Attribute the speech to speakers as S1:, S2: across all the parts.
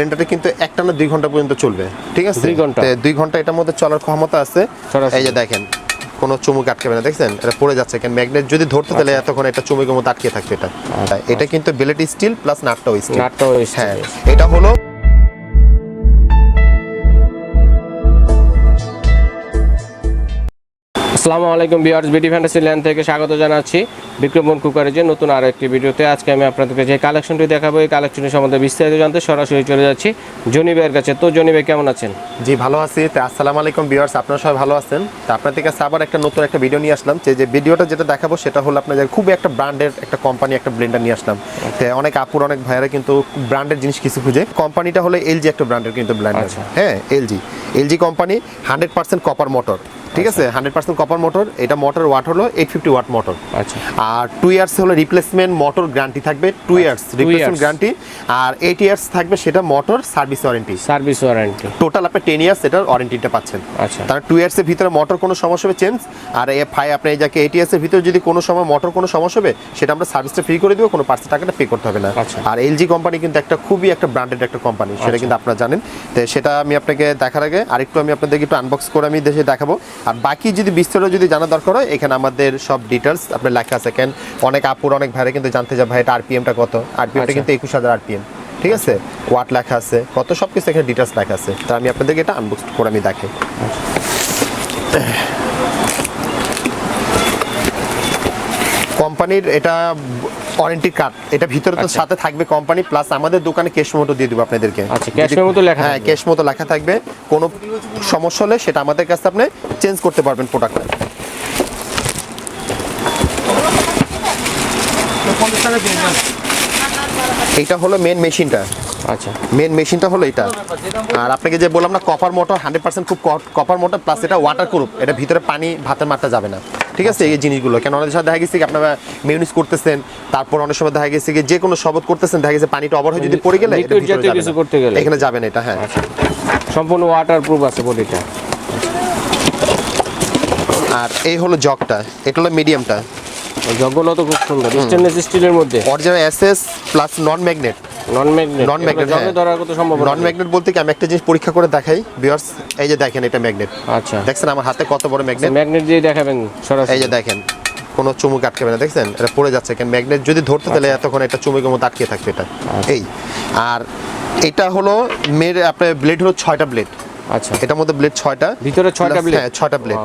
S1: ব্লেন্ডারটা কিন্তু একটানা 2 ঘন্টা পর্যন্ত চলবে, ঠিক আছে? 2 ঘন্টা এটার মধ্যে চলার ক্ষমতা আছে। এই যে দেখেন কোনো চুমুক আটকাবে না, দেখছেন এটা পড়ে যাচ্ছে, কেন ম্যাগনেট যদি ধরতে তাহলে এতক্ষণ এটা চুমুকের মতো আটকে থাকবে। এটা কিন্তু ব্লেড স্টিল প্লাস নাটটাও স্টিল। হ্যাঁ, এটা হলো
S2: আসসালামু আলাইকুম ভিউয়ার্স, বিডি ফ্যান্টাসিল্যান্ড থেকে স্বাগত জানাচ্ছি বিক্রমন কুকারেজের নতুন আরো একটি ভিডিওতে। আজকে আমি আপনাদেরকে যে কালেকশনটি দেখাবো এই কালেকশনের সম্বন্ধে বিস্তারিত জানতে সরাসরি চলে যাচ্ছি জনি ভাইয়ের কাছে। তো জনি ভাই কেমন আছেন?
S1: জি ভালো আছি। তো আসসালামু আলাইকুম ভিউয়ার্স, আপনারা সবাই ভালো আছেন? তো আপনাদের কাছে আবার একটা নতুন একটা ভিডিও নিয়ে আসলাম। যে ভিডিওটা যেটা দেখাবো সেটা হলো আপনাদের খুব একটা ব্র্যান্ডের একটা কোম্পানি একটা ব্লেন্ডার নিয়ে আসলাম। তো অনেক আপুর অনেক ভাইয়েরা কিন্তু ব্র্যান্ডের জিনিস কিছু খুঁজে। কোম্পানিটা হলো এলজি একটা ব্র্যান্ডের কিন্তু ব্লেন্ডার। হ্যাঁ, এলজি কোম্পানি 100% কপার মোটর, ঠিক আছে? 100% কপার মোটর। এটা মোটর ওয়াট হলো 850 ওয়াট মোটর।
S2: আচ্ছা,
S1: আর 2 ইয়ার্স হলো রিপ্লেসমেন্ট মোটর গ্যারান্টি থাকবে, 2 ইয়ার্স রিপ্লেসমেন্ট গ্যারান্টি। আর 8 ইয়ার্স থাকবে সেটা মোটর সার্ভিস ওয়ারেন্টি। টোটাল আপনি 10 ইয়ার্স এটার ওয়ারেন্টিটা পাচ্ছেন।
S2: আচ্ছা,
S1: তার 2 ইয়ার্সের ভিতরে মোটর কোনো সমস্যা হবে চেঞ্জ, আর আপনি এই যাকে 8 ইয়ার্সের ভিতরে যদি কোনো সময় মোটর কোনো সমস্যা হবে সেটা আমরা সার্ভিসটা ফ্রি করে দেবো, কোনো পার্সের টাকাটা পে করতে হবে না। আর এলজি কোম্পানি কিন্তু একটা খুবই একটা ব্র্যান্ডেড একটা কোম্পানি, সেটা কিন্তু আপনারা জানেন। তো সেটা আমি আপনাকে দেখার আগে আরেকটু আমি আপনাদেরকে একটু আনবক্স করে আমি দেশে দেখাবো। আর বাকি যদি বিস্তারিত যদি জানা দরকার হয় এখানে আমাদের সব ডিটেলস আপনার লেখা আছে। কেন অনেক আপুর অনেক ভাইরা কিন্তু জানতে চায় ভাই এটা আরপিএমটা কত। আরপিএমটা কিন্তু 21000 আরপিএম, ঠিক আছে? ওয়াট লেখা আছে, কত সব কিছু এখানে ডিটেলস লেখা আছে। তো আমি আপনাদেরকে এটা আনবক্স করে আমি দেখাই। কোম্পানির এটা ওয়ারেন্টি কার্ড, এটা ভিতরে তো সাথে থাকবে কোম্পানি প্লাস আমাদের দোকানে ক্যাশ মেমো দিয়ে দেব আপনাদেরকে।
S2: আচ্ছা, ক্যাশ মেমো লেখা?
S1: হ্যাঁ, ক্যাশ মেমো লেখা থাকবে। কোনো সমস্যা হলে সেটা আমাদের কাছে আপনি চেঞ্জ করতে পারবেন প্রোডাক্টটা। এইটা হলো মেন মেশিনটা।
S2: আচ্ছা,
S1: মেন মেশিনটা হলো এটা। আর আপনাকে যে বললাম না কপার মোটর 100% খুব কপার মোটর প্লাস এটা ওয়াটার প্রুফ, এটা ভিতরে পানি ভাতের মারটা যাবে না, ঠিক আছে? এই জিনিসগুলো কেন অনেক সময় দেখা গেছে কি আপনারা মিউনিস করতেছেন, তারপর অনেক সময় দেখা গেছে কি যে কোনো শবত করতেছেন, দেখা গেছে পানিটা ওভার হয়ে যদি পড়ে গেলে এটা ভিতরে কিছু করতে গেলে এখানে যাবে না এটা। হ্যাঁ,
S2: সম্পূর্ণ ওয়াটার প্রুফ আছে বডিটা।
S1: আর এই হলো জগটা, এটা হলো মিডিয়ামটা।
S2: জগগুলো তো খুব সুন্দর, স্টেনলেস স্টিলের মধ্যে
S1: original SS plus non magnet.
S2: Non magnet
S1: জগে
S2: ধরার কত সম্ভব?
S1: নন ম্যাগনেট বলতে কি আমি একটা জিনিস পরীক্ষা করে দেখাই ভিউয়ার্স। এই যে দেখেন এটা ম্যাগনেট।
S2: আচ্ছা,
S1: দেখছেন আমার হাতে কত বড় ম্যাগনেট?
S2: ম্যাগনেট দিয়ে দেখাবেন সরাসরি।
S1: এই যে দেখেন কোনো চুমুক আটকাবে না, দেখছেন এটা পড়ে যাচ্ছে, কেন ম্যাগনেট যদি ধরতে তাহলে এতক্ষণ এটা চুমুকের মতো আটকে থাকবে এটা। এই আর এটা হলো আপনার ব্লেড হলো 6টা ব্লেড।
S2: আচ্ছা,
S1: এটার মধ্যে ব্লেড 6টা,
S2: ভিতরে 6টা ব্লেড।
S1: হ্যাঁ 6টা ব্লেড।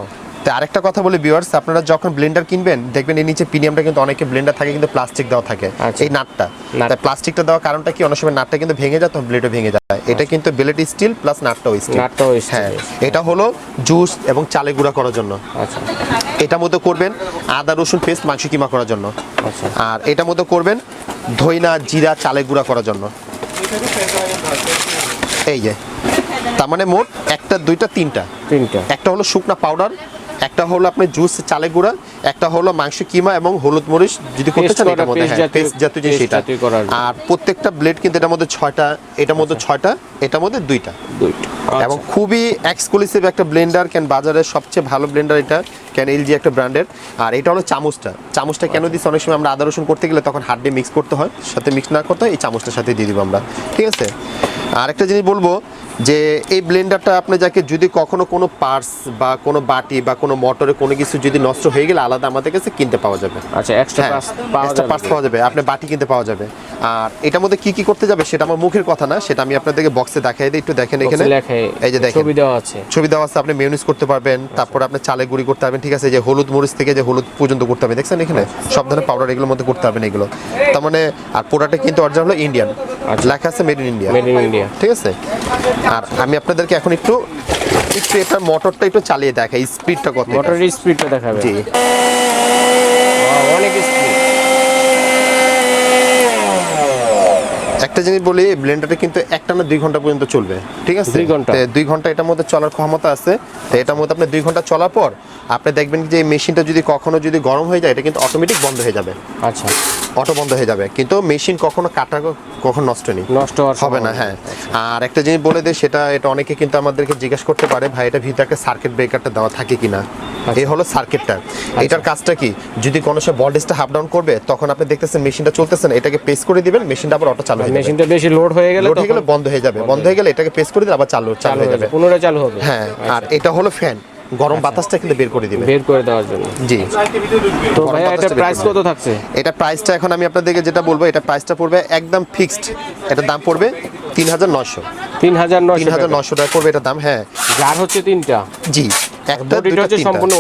S1: তো আরেকটা কথা বলি ভিউয়ার্স, আপনারা যখন ব্লেন্ডার কিনবেন দেখবেন এই নিচে প্রিমিয়ামটা কিন্তু অনেকে ব্লেন্ডার থাকে কিন্তু প্লাস্টিক দেওয়া থাকে, এই নাটটা। তাই প্লাস্টিকটা দেওয়ার কারণটা কি অনেক সময় নাটটা কিন্তু ভেঙে যায়, তখন ব্লেডও ভেঙে যায়। এটা কিন্তু ব্লেড স্টিল প্লাস নাটটাও স্টিল। হ্যাঁ, এটা হলো জুস এবং চালে গুঁড়া করার জন্য।
S2: আচ্ছা,
S1: এটার মধ্যে করবেন আদা রসুন পেস্ট মাংস কিমা করার জন্য।
S2: আচ্ছা,
S1: আর এটার মধ্যে করবেন ধইনা জিরা চালে গুঁড়া করার জন্য। এই যে তার মানে মোট একটা দুইটা তিনটা। একটা হলো শুকনা পাউডার, একটা হলো আপনি জুস চালে গুঁড়া, একটা হলো মাংস কিমা এবং হলুদ মরিচ যদি করতে চান এটার মধ্যে। হ্যাঁ, পেস্ট জাতীয় জিনিস এটা। আর প্রত্যেকটা ব্লেড কিন্তু এটার মধ্যে 6টা, এটার মধ্যে 6টা, এটার মধ্যে 2টা। এবং খুবই এক্সক্লুসিভ একটা ব্লেন্ডার, কেন বাজারের সবচেয়ে ভালো ব্লেন্ডার এটা, কেন এলজি একটা ব্র্যান্ডের। আর এটা হলো চামচটা কেন দিচ্ছি, অনেক সময় আমরা আদা রসুন করতে গেলে তখন হাত দিয়ে মিক্স করতে হয়, সাথে মিক্স না করতে হয় এই চামচটার সাথে দিয়ে দিব আমরা, ঠিক আছে? আর একটা জিনিস বলবো যে এই ব্লেন্ডারটা আপনি যাকে যদি কখনো কোনো পার্টস বা কোনো বাটি বা কোনো মোটরে কোনো কিছু যদি নষ্ট হয়ে গেলে আলাদা আমাদের কাছে কিনতে পাওয়া যাবে।
S2: আচ্ছা, এক্সট্রা পার্টস
S1: পাওয়া যাবে, আপনি বাটি কিনতে পাওয়া যাবে। আর এটার মধ্যে কি কি করতে যাবে সেটা আমার মুখের কথা না, সেটা আমি আপনাদেরকে বক্সে দেখাই দিই, একটু দেখেন এখানে। এই যে দেখেন ছবি দেওয়া আছে, আপনি মেয়োনিজ করতে পারবেন, তারপর আপনি চালে গুঁড়ি করতে পারবেন, ঠিক আছে? যে হলুদ মরিচ থেকে যে হলুদ পর্যন্ত করতে পারবেন, দেখছেন এখানে সব ধরনের পাউডার এগুলোর মধ্যে করতে পারবেন এগুলো। তার মানে আর প্রোডাক্টটা কিন্তু অরিজিনাল হলো ইন্ডিয়ান, লেখা আছে মেড ইন ইন্ডিয়া, ঠিক আছে? আর আমি আপনাদেরকে এখন একটু এটার মোটরটা একটু চালিয়ে দেখাই, স্পিডটা কত।
S2: মোটরের স্পিডটা দেখাবে? জি, অনেক স্পিড।
S1: একটা জিনিস বলি, ব্লেন্ডারটা কিন্তু একটানা 2 ঘন্টা পর্যন্ত চলবে, ঠিক আছে? 2 ঘন্টা এটার মধ্যে চলার ক্ষমতা আছে। তো এটার মধ্যে আপনি 2 ঘন্টা চলার পর আপনি দেখবেন যে এই মেশিনটা যদি কখনো যদি গরম হয়ে যায় এটা কিন্তু অটোমেটিক বন্ধ হয়ে যাবে।
S2: আচ্ছা,
S1: অটো বন্ধ হয়ে যাবে, কিন্তু মেশিন কখনো কাটা কখনো নষ্ট হবে না। হ্যাঁ, আর একটা জিনিস বলে দেয় সেটা, এটা অনেকে কিন্তু আমাদেরকে জিজ্ঞাসা করতে পারে ভাই এটা ভিতরে একটা সার্কিট ব্রেকারটা দেওয়া থাকে কিনা। এই হলো সার্কিটটা। এটার কাজটা কি, যদি কোনো সে ভোল্টেজটা হাফ ডাউন করবে তখন আপনি দেখতেছেন মেশিনটা চলতেছে না, এটাকে প্রেস করে দিবেন, মেশিনটা আবার অটো চালু হয়ে
S2: মেশিনটা বেশি লোড হয়ে গেলে
S1: বন্ধ হয়ে যাবে, বন্ধ হয়ে গেলে এটাকে প্রেস করে দিলে আবার চালু হয়ে যাবে,
S2: পুনরায় চালু হবে।
S1: হ্যাঁ, আর এটা হলো ফ্যান, গরম বাতাসটা কিন্তু বের করে দিবে,
S2: বের করে দেওয়ার জন্য।
S1: জি।
S2: তো ভাই এটা প্রাইস কত থাকছে?
S1: এটা প্রাইসটা এখন আমি আপনাদেরকে যেটা বলবো, এটা প্রাইসটা পড়বে একদম ফিক্সড, এটার দাম পড়বে 3900 টাকা পড়বে এটা দাম। হ্যাঁ,
S2: যার হচ্ছে তিনটা,
S1: জি, একটা দুইটা
S2: হচ্ছে সম্পূর্ণ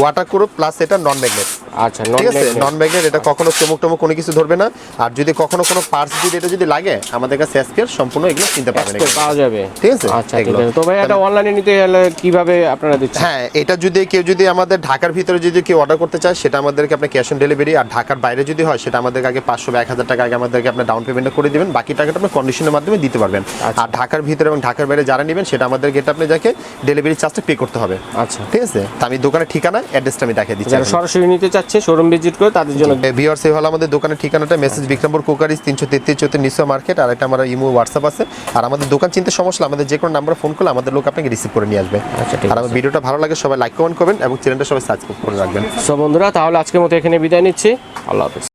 S1: ওয়াটারপ্রুফ প্লাস এটা নন ম্যাগনেট।
S2: আচ্ছা,
S1: ঠিক আছে, নন ম্যাগনেট, এটা কখনো চমক টমক কোনো কিছু ধরবে না। আর যদি কখনো কোনো পার্টস যদি এটা যদি লাগে, আমাদের কাছে স্পেয়ার সম্পূর্ণ এগুলো কিনতে পারবেন,
S2: পাওয়া যাবে।
S1: ঠিক আছে,
S2: আচ্ছা ঠিক আছে। তো ভাই এটা অনলাইনে নিতে গেলে কিভাবে আপনারা দিচ্ছেন?
S1: হ্যাঁ, এটা যদি কেউ যদি আমাদের ঢাকার ভিতরে যদি কেউ অর্ডার করতে চায়, সেটা আমাদেরকে আপনি ক্যাশ অন ডেলিভারি, আর ঢাকার বাইরে যদি হয় সেটা আমাদেরকে আগে 500 বা 1000 টাকা আগে আমাদেরকে আপনি ডাউন পেমেন্ট করে দিবেন, বাকি টাকাটা আপনি কন্ডিশনের মাধ্যমে দিতে পারবেন। আর ঢাকার ভিতরে এবং ঢাকার বাইরে যারা নেবেন, সেটা আমাদেরকে এটা আপনি যাকে ডেলিভারি চার্জটা পে করতে হবে।
S2: আচ্ছা,
S1: ঠিক আছে। তো আমি দোকানের ঠিকানা অ্যাড্রেসটা আমি দেখিয়ে দিচ্ছি।
S2: যারা সরাসরি নিতে চাচ্ছে শোরুম ভিজিট করে তাদের জন্য
S1: ভিউয়ার্স, এই হলো আমাদের দোকানের ঠিকানাটা, মেসেজ বিক্রমপুর কুকারিজ 333 নিসো মার্কেট, আর একটা আমার ইমো হোয়াটসঅ্যাপ আছে। আর আমাদের দোকান চিনতে সমস্যা, আমাদের যে কোনো নাম্বারে ফোন করলে আমাদের লোক আপনাকে রিসিভ করে নিয়ে আসবে।
S2: আচ্ছা, ঠিক
S1: আর আমার ভিডিওটা ভালো লাগে সবাই লাইক কমেন্ট করবেন এবং চ্যানেলটা সবাই সাবস্ক্রাইব করে রাখবেন।
S2: সো বন্ধুরা, তাহলে আজকের মতো এখানে বিদায় নিচ্ছি। আল্লাহ হাফেজ।